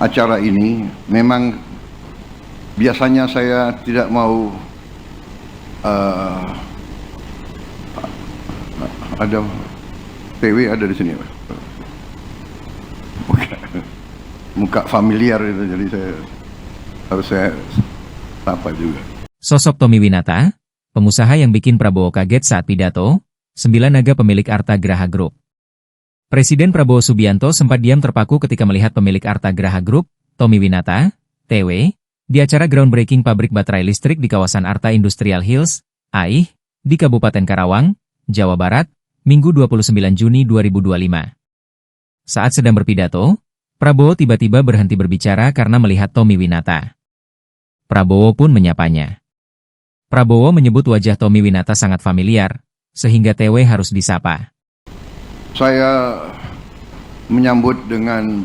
acara ini. Memang biasanya saya tidak mau ada PW ada di sini, muka familiar itu, jadi saya sapa juga. Sosok Tommy Winata, pengusaha yang bikin Prabowo kaget saat pidato, 9 naga pemilik Arta Graha Group. Presiden Prabowo Subianto sempat diam terpaku ketika melihat pemilik Arta Graha Group, Tommy Winata, TW, di acara groundbreaking pabrik baterai listrik di kawasan Arta Industrial Hills, AIH, di Kabupaten Karawang, Jawa Barat, Minggu 29 Juni 2025. Saat sedang berpidato, Prabowo tiba-tiba berhenti berbicara karena melihat Tommy Winata. Prabowo pun menyapanya. Prabowo menyebut wajah Tommy Winata sangat familiar, sehingga TW harus disapa. Saya menyambut dengan